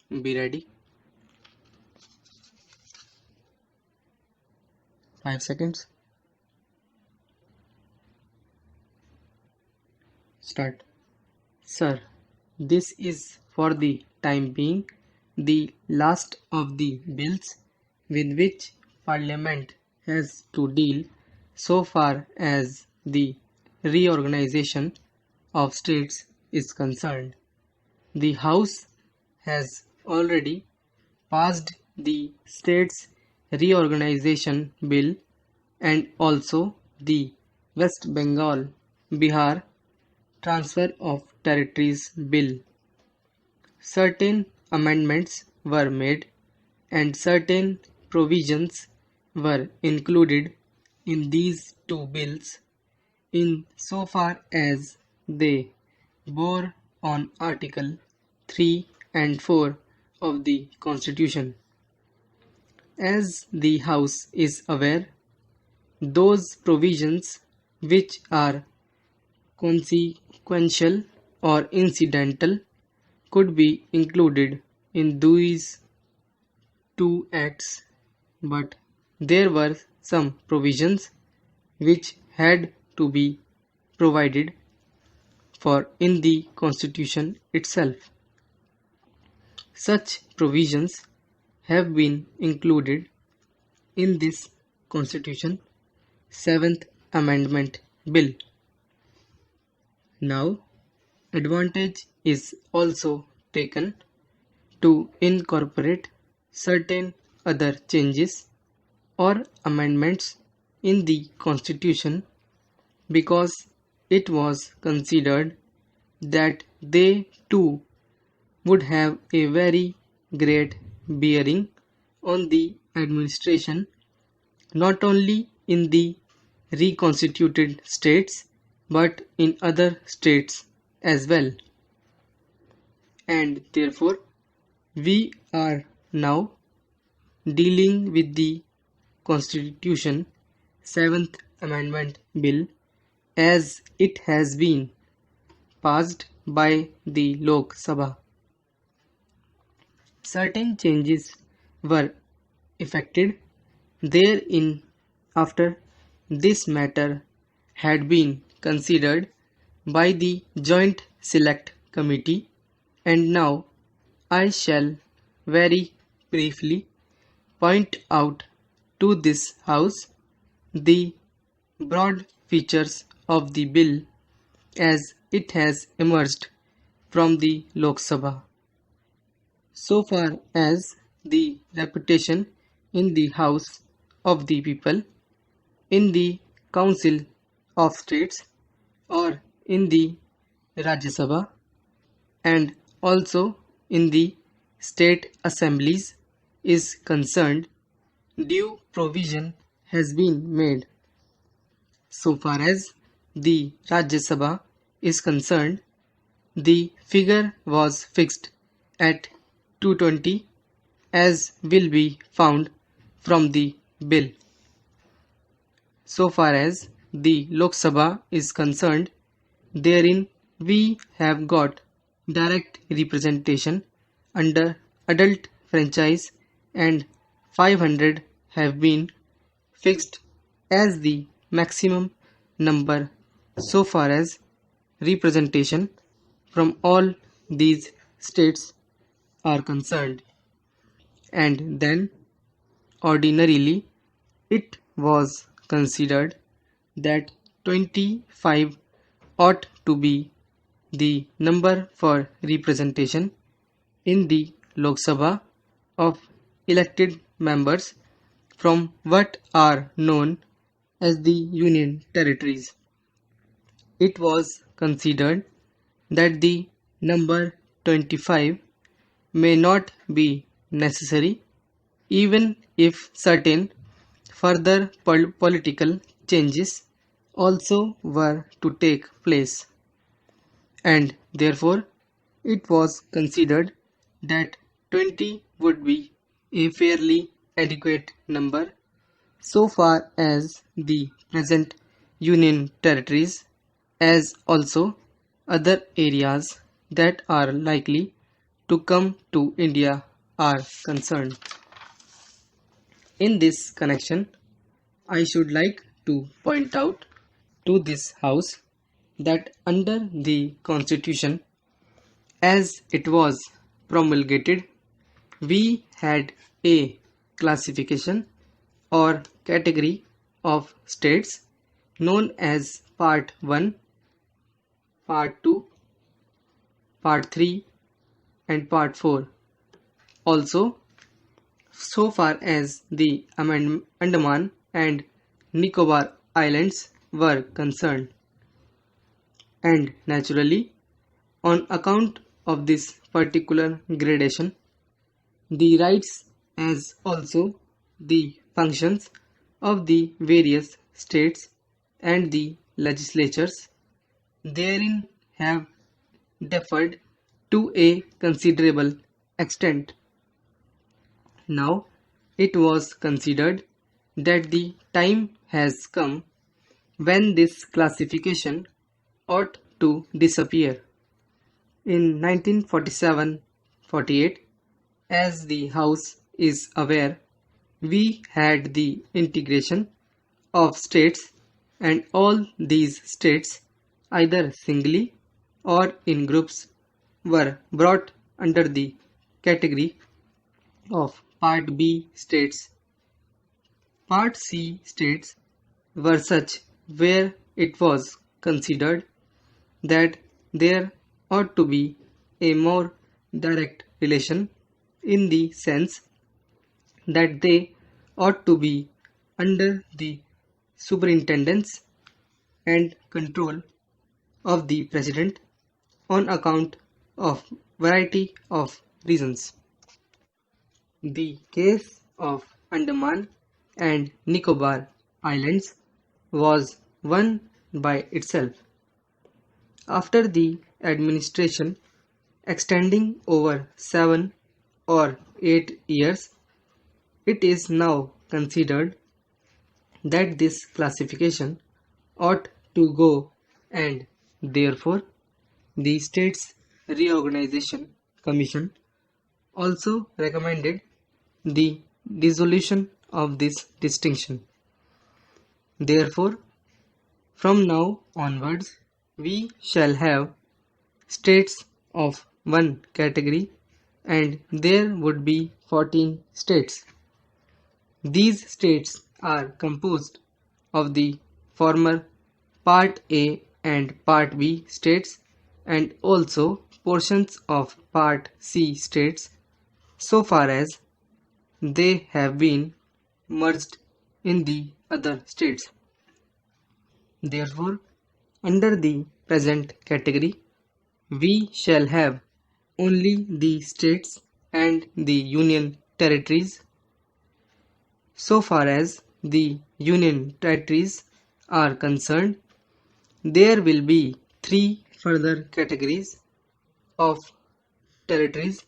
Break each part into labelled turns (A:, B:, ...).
A: Be ready. 5 seconds. Start. Sir, this is for the time being the last of the bills with which Parliament has to deal so far as the reorganization of states is concerned. The House has already passed the States Reorganization Bill and also the West Bengal Bihar Transfer of Territories Bill. Certain amendments were made and certain provisions were included in these two bills in so far as they bore on Article 3 and 4 of the Constitution. As the House is aware, those provisions which are consequential or incidental could be included in these two acts, but there were some provisions which had to be provided for in the Constitution itself. Such provisions have been included in this Constitution 7th Amendment Bill. Now, advantage is also taken to incorporate certain other changes or amendments in the Constitution because it was considered that they too would have a very great bearing on the administration not only in the reconstituted states but in other states as well. And therefore, we are now dealing with the Constitution 7th Amendment Bill as it has been passed by the Lok Sabha. Certain changes were effected therein after this matter had been considered by the Joint Select Committee, and now I shall very briefly point out to this House the broad features of the bill as it has emerged from the Lok Sabha. So far as the reputation in the House of the People, in the Council of States or in the Rajya Sabha and also in the state assemblies is concerned, due provision has been made. So far as the Rajya Sabha is concerned, the figure was fixed at 220 as will be found from the bill. So far as the Lok Sabha is concerned, therein we have got direct representation under adult franchise and 500 have been fixed as the maximum number so far as representation from all these states are concerned. And then ordinarily it was considered that 25 ought to be the number for representation in the Lok Sabha of elected members from what are known as the Union Territories. It was considered that the number 25 may not be necessary even if certain further political changes also were to take place, and therefore it was considered that 20 would be a fairly adequate number so far as the present Union Territories as also other areas that are likely to come to India are concerned. In this connection, I should like to point out to this House that under the Constitution, as it was promulgated, we had a classification or category of states known as Part 1, Part 2, Part 3 and Part 4. Also, so far as the Andaman and Nicobar Islands were concerned. And naturally, on account of this particular gradation, the rights as also the functions of the various states and the legislatures therein have differed to a considerable extent. Now, it was considered that the time has come when this classification ought to disappear. In 1947-48, as the House is aware, we had the integration of states, and all these states, either singly or in groups, were brought under the category of Part B states. Part C states were such where it was considered that there ought to be a more direct relation in the sense that they ought to be under the superintendence and control of the President on account of variety of reasons. The case of Andaman and Nicobar Islands was one by itself. After the administration extending over 7 or 8 years, it is now considered that this classification ought to go, and therefore the States Reorganization Commission also recommended the dissolution of this distinction. Therefore, from now onwards, we shall have states of one category, and there would be 14 states. These states are composed of the former Part A and Part B states, and also portions of Part C states, so far as they have been merged in the other states. Therefore, under the present category, we shall have only the states and the union territories. So far as the union territories are concerned, there will be 3 further categories of territories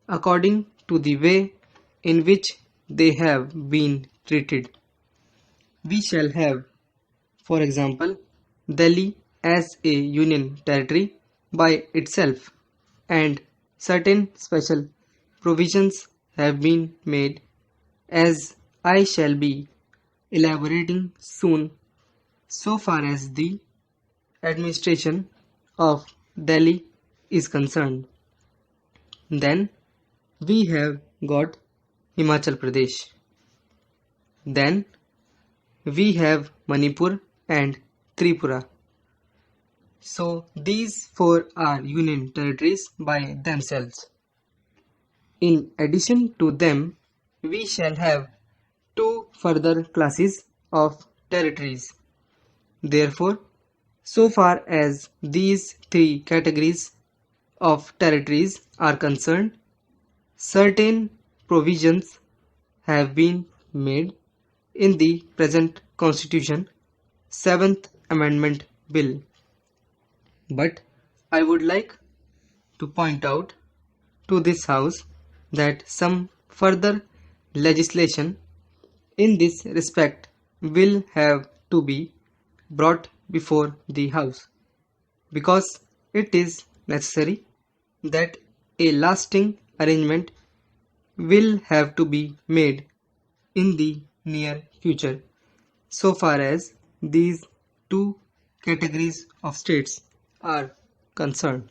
A: according to the way in which they have been treated. We shall have, for example, Delhi as a union territory by itself, and certain special provisions have been made, as I shall be elaborating soon, so far as the administration of Delhi is concerned. Then we have got Himachal Pradesh. Then we have Manipur and Tripura. So these 4 are union territories by themselves. In addition to them, we shall have 2 further classes of territories. Therefore, so far as these 3 categories of territories are concerned, certain provisions have been made in the present Constitution, 7th Amendment Bill. But I would like to point out to this House that some further legislation in this respect will have to be brought before the House, because it is necessary that a lasting arrangement will have to be made in the near future so far as these two categories of states are concerned.